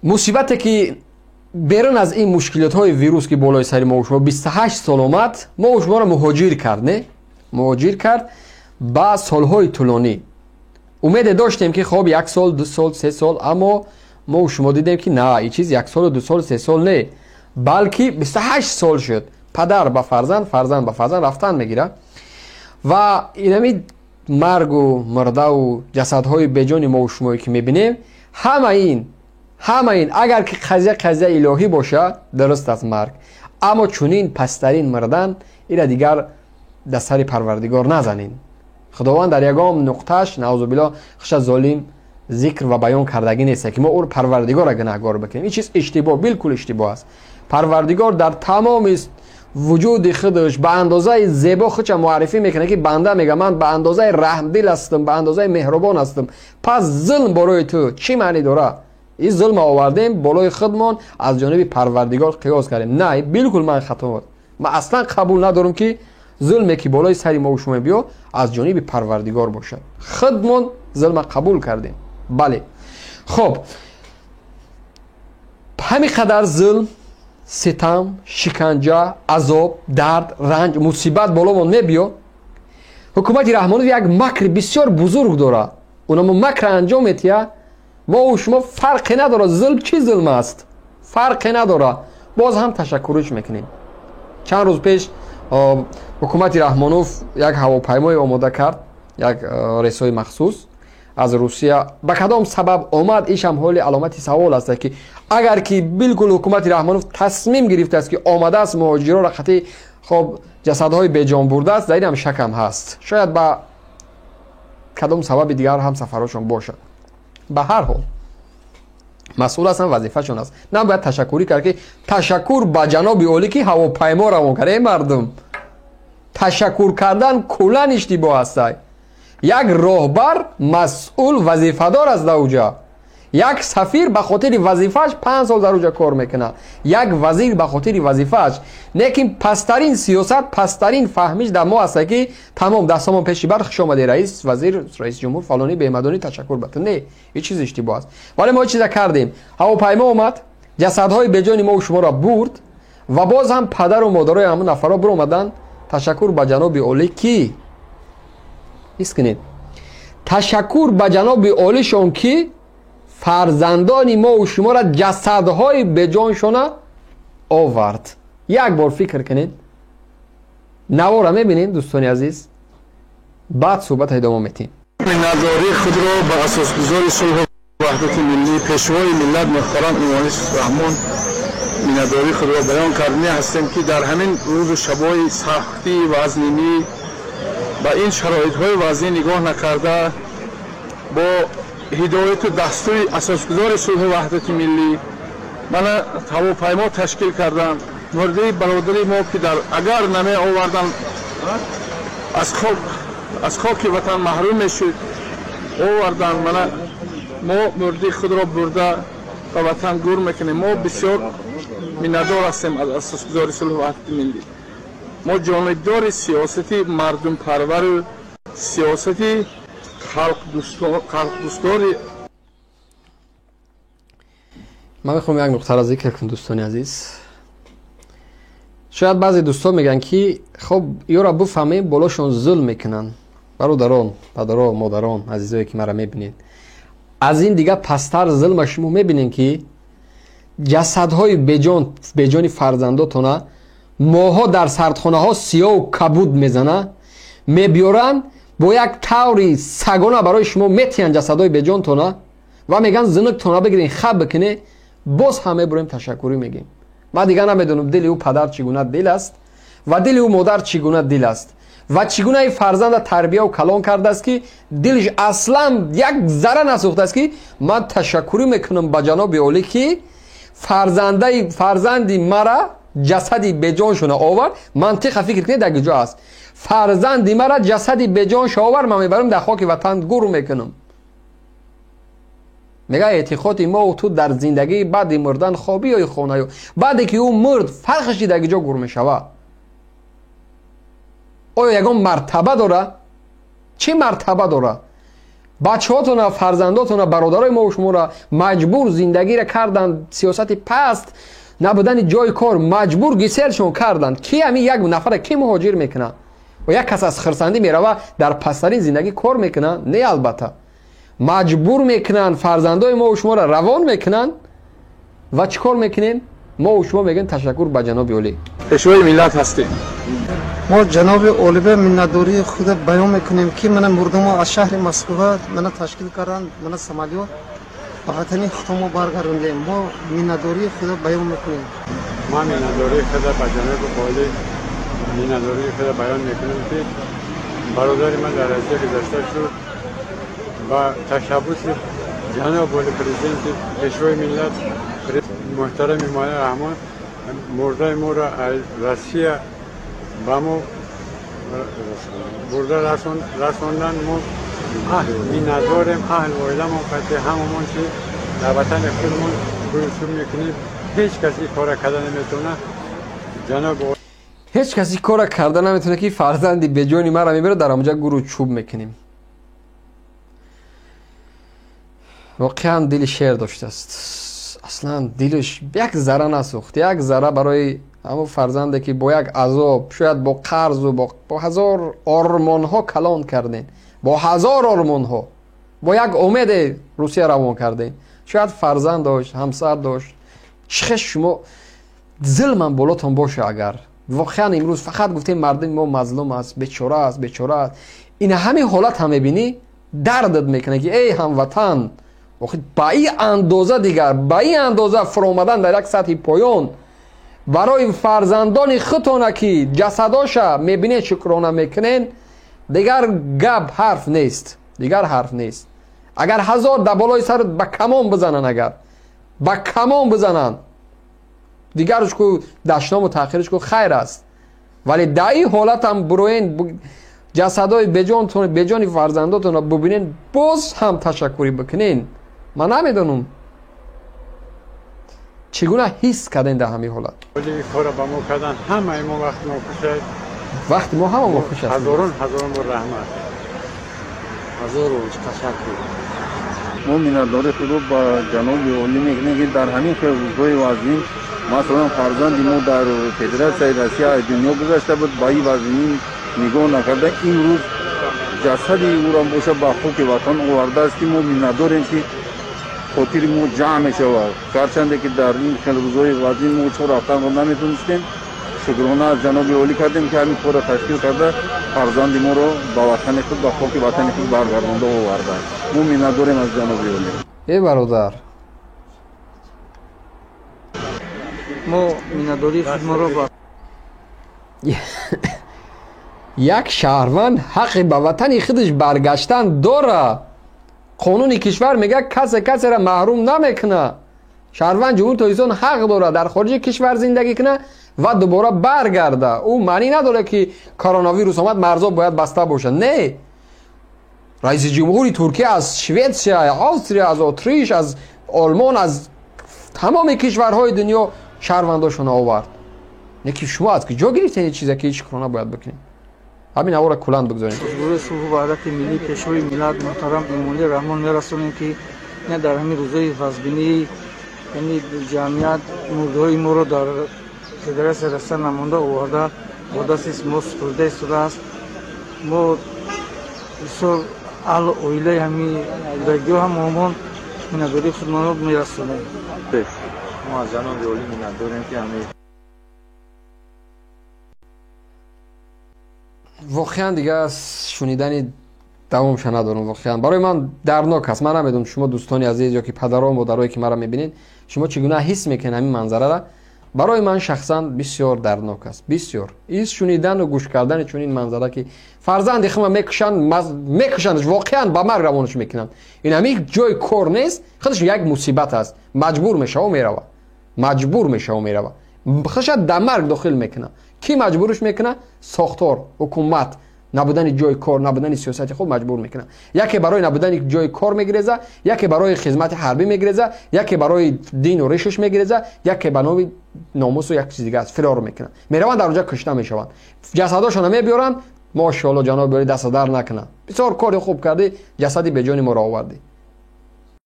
мусибате ки берун аз ин мушкилотҳои вирус ки болои сари мо шумо 28 сол омад, мо шуморо муҳоҷир кард, не муҳоҷир кард ба солҳои тӯлонӣ. умеде доштем ки хоб 1 сол 2 сол 3 сол, аммо мо шумо дидем ки на, ин чиз 1 сол 2 сол 3 сол не, балки 28 сол шуд. падар ба фарзанд, фарзанд ба фарзанд рафтан мегирад ва инами маргу мурдаву ҷасадҳои беҷони мо шумое ки мебинем, ҳама ин агар ки қазия илоҳӣ боша, дуруст аст марг, аммо чунин пастарин мурдан ира дигар дар сари парвардигор назанин. худованд дар ягон нуқтааш наъузубиллоҳ хуша золим зикр ва баён кардагӣ нест ки мо ӯро парвардигора гунаҳгор бикунем. ин чиз иштибоҳ, билкул иштибоҳ аст. парвардигор дар тамоми вуҷуди худаш ба андозаи зебо худша муаррифӣ мекунад ки банда мега ман ба андозаи раҳмдил ҳастам, ба андозаи меҳрубон ҳастам. пас зулм борои ту чӣ маънӣ дорад? ин зулма овардем болои худмон аз ҷониби парвардигор қиёс кардем. Не, билкул ман хато. ман аслан қабул надорам ки зулме ки болои сари мо шумо биё аз ҷониби парвардигор бошад. худмон зулма қабул кардем. бале. хоб, ҳамин қадар зулм, ситам, шиканҷа, азоб, дард, ранҷ, мусибат боломон мебиё. ҳукумати Раҳмонов як макри бисёр бузург дорад. онамо макр анҷом метиҳад. мо шумо фарқе надорад зулм чӣ зулм аст. фарқе надорад. боз ҳам ташаккуриш мекунем. чанд рӯз пеш ҳукумати Раҳмонов як ҳавопаймое омода кард, як рейсои махсус аз Русия. ба кадом сабаб омад, иш ҳам ҳоли аломати савол аст ки агар ки билкул ҳукумати Раҳмонов тасмим гирифтааст ки омадааст муҳоҷиронро хати хоб ҷасадҳои беҷон бурдааст, дар ин ҳам шакам ҳаст. шояд ба кадом сабаби дигар ҳам сафарҳошон бошад. ба ҳар ҳол масъул ҳастанд, вазифашон аст. набояд ташаккурӣ кард ки ташаккур ба ҷаноби олӣ ки ҳавопаймо равон кард. эй мардум, ташаккур кардан куллан иштибоҳ аст. як роҳбар масъул вазифадор аст дар уҷа. як сафир ба хотири вазифааш 5 сол дар уҷа кор мекунад. як вазир ба хотири вазифааш. лекин пастарин сиёсат, пастарин фаҳмиш дар мо аст ки тамом дастомон пеши бар хуш омадед раис, вазир, раис ҷумҳур, фалони беҳмадонӣ ташаккур ба ту. не, ин чиз иштибоҳ аст. вале мо чиза кардем. ҳавопаймо омад, ҷасадҳои беҷони мо шуморо бурд ва боз ҳам падару модарои ҳамон нафаро биромаданд. ташаккур ба ҷаноби олӣ ки искунед. ташаккур ба ҷаноби олишон ки фарзандони мо шуморо ҷасадҳои беҷоншона овард. як бор фикр кунед. навора мебинед дӯстони азиз? баъд суҳбат идома метиҳем. миннатдории худро ба асосгузори сулҳу ваҳдати миллӣ пешвои миллат муҳтарам Имомӣ Раҳмон миннатдории худро баён кардани ҳастем ки дар ҳамин рӯзу шабои сахти вазнинӣ ба ин шароитҳои вазнин нигоҳ накарда бо ҳидояту дастури асосгузори сулҳу ваҳдати миллӣ мана ҳавопаймо ташкил кардам. мурдаи бародари мо ки дар агар намеовардан аз хоки ватан маҳрум мешуд, овардан. мана мо мурдаи худро бурда ба ватан гур мекунем. мо бисёр миннатдор ҳастем аз асосгузори сулҳу ваҳдати миллӣ. мо ҷонибдори сиёсати мардумпарвару сиёсати халқдӯстори. ман мехоҳам як нуқтаро зикр кунам дӯстони азиз. шояд баъзе дӯстон мегӯянд ки хоб ёро бифаҳмем болошон зулм мекунанд. бародарон, падарон, модарон, азизое ки маро мебинед, аз ин дигар пасттар зулма шумо мебинед ки ҷасадҳои беҷони фарзандотона моҳо дар сардхонаҳо сиёҳу кабуд мезананд, мебиёранд бо як таври сагона барои шумо метиҳанд ҷасадҳои беҷонтона ва мегӯянд зунуктона бигирен хаб бикунед. боз ҳам мебурем ташаккурӣ мегӯем. ман дигар намедонам дили ӯ падар чӣ гуна дил аст ва дили ӯ модар чӣ гуна дил аст ва чӣ гуна ин фарзанда тарбияу калон кардааст ки дилиш аслан як зара насӯхтааст ки ман ташаккурӣ мекунам ба ҷаноби олӣ ки фарзанди мара ҷасади беҷоншона овард. мантиқа фикр кунед дар куҷо аст. фарзанди мара ҷасади беҷонша овард, ман мебарам дар хоки ватан гур мекунам. мега эътиқоди мо ту дар зиндагии баъди мурдан хобӣ ё хонаё баъде ки ӯ мурд фарқаш ки дар куҷо гур мешавад? оё ягон мартаба дорад? чӣ мартаба дорад? بچه‌هاتون فرزنداتون برادرای ما و شما را مجبور زندگی را کردن سیاست پست نبودن جای کار مجبور گسلشون کردن کی همین یک نفر کی مهاجر میکنه و یک کس از خرسندی میره در پسترین زندگی کار میکنه نه البته مجبور میکنن فرزندای ما و شما را روان میکنن و چیکار میکنین ما و شما میگن تشکر به جناب اولی پیشوای ملت هستیم ما جناب اولی به منتداری خود بیان میکنیم که من مردم از شهر مسکو من تشکیل کردن من سومالیو فقط خودمو برگردوندیم ما منتداری خود بیان میکنیم ما منتداری خود به جناب اولی منتداری خود بیان میکنیم که برادر من در روسیه گذشته شد و تشبث جناب اولی پرزیدنت پیشوای ملت محترم ایمان رحمان مرده ما را از روسیه با ما برده رساندن ما منتظریم اهل و عائله ما قطع هممون که در وطن خودمون گروشون میکنیم هیچ کسی کار کردن نمیتونه جناب هیچ کسی کار کردن نمیتونه که فرزندی به جانی مرا میبره در آنجا گروه چوب میکنیم واقعا دل شعر داشته است اصلا دلش یک ذره نسوخت یک ذره برای همون فرزنده که با یک عذاب شاید با قرض و با هزار آرمان ها کلان کردین با هزار آرمان ها با یک امید روسیه روان کردین شاید فرزند داشت همسر داشت چخش شما ظلم بالاتون باشه اگر واقعا امروز فقط گفتیم مردم ما مظلوم است بیچاره است بیچاره است این همین حالت هم میبینی دردت میکنه که ای هموطن با این اندازه دیگر با این اندازه فرامدن در یک سطح پایان برای فرزندان خودتون که جسداشا میبینید شکرانه میکنین دیگر گپ حرف نیست دیگر حرف نیست اگر هزار در بالای سرت با کمان بزنن اگر با کمان بزنن دیگرش کو دشنام و تاخیرش کو خیر است ولی در این حالت هم بروین جسدای بجان فرزنداتون رو ببینین باز هم تشکری بکنین من نمیدونم چگونه حس کردین در همین حالت ولی کار با ما کردن همه ما وقت ما خوشه وقت ما هم خوش است هزاران بار رحمت هزاران تشکر ما منتداری خود با جناب اولی میکنیم که در همین روزهای وزین مثلا فرزند ما در فدراسیون روسیه دنیا گذشته بود با این وزنی نگاه نکرده این روز جسد او را باشه با خاک وطن آورده است که ما منتداریم که خاطر ما جمع شود هرچند که در این خیلی روزهای وزین ما چون رفتن رو نمیتونستیم شکرانه از جناب اولی کردیم که همین کار را تشکیل کرده فرزند ما رو با وطن خود با خاک وطن خود برگردانده و آورده ما منتداریم از جناب اولی ای برادر ما منتداری خود ما رو با یک شهروند حق به وطن خودش برگشتن داره قانون کشور میگه کسی را محروم نمیکنه شهروند جمهوری اسلامی حق داره در خارج کشور زندگی کنه و دوباره برگرده او معنی نداره که کرونا ویروس اومد مرزها باید بسته باشه نه رئیس جمهوری ترکیه از سوئیسرا استریا از اتریش از آلمان از تمام کشورهای دنیا شهرونداشون آورد یکی شما از که جا گرفتین این چیزی که هیچ کرونا باید بکنین همین هوا را کلند بگذاریم گروه صلح و وحدت ملی پیشوای ملت محترم ایمانی رحمان میرسونیم که نه در همین روزهای وزبینی یعنی جمعیت مردهای ما رو در فدراسیون روسیه نمانده آورده با دست ما سپرده شده است ما بسیار اهل و عائله همین زندگی هم همان منتداری خودمان رو میرسونیم ما از جناب اولی منتداریم که همین واقعا دیگه از شنیدن دوامش ندارم واقعا برای من دردناک است من نمیدونم شما دوستانی عزیز یا که پدران و مادرایی که مرا میبینین شما چگونه حس میکنین همین منظره را برای من شخصا بسیار دردناک است بسیار این شنیدن و گوش کردن چون این منظره که فرزند خودم میکشنش واقعا به مرگ روانش میکنن این همین جای کار نیست خودش یک مصیبت است مجبور میشه و میروه خودش در مرگ داخل میکنه کی مجبورش میکنه ساختار حکومت نبودن جای کار نبودن سیاست خود مجبور میکنه یکی برای نبودن جای کار میگریزه یکی برای خدمت حربی میگریزه یکی برای دین و ریشش میگریزه یکی برای ناموس و یک چیز دیگه است فرار میکنه میروند در اونجا کشته میشوند جسداشون میبیارن ماشاءالله جناب ولی دست در نکنه. بسیار کار خوب کردی، جسدی به جان ما را آوردی.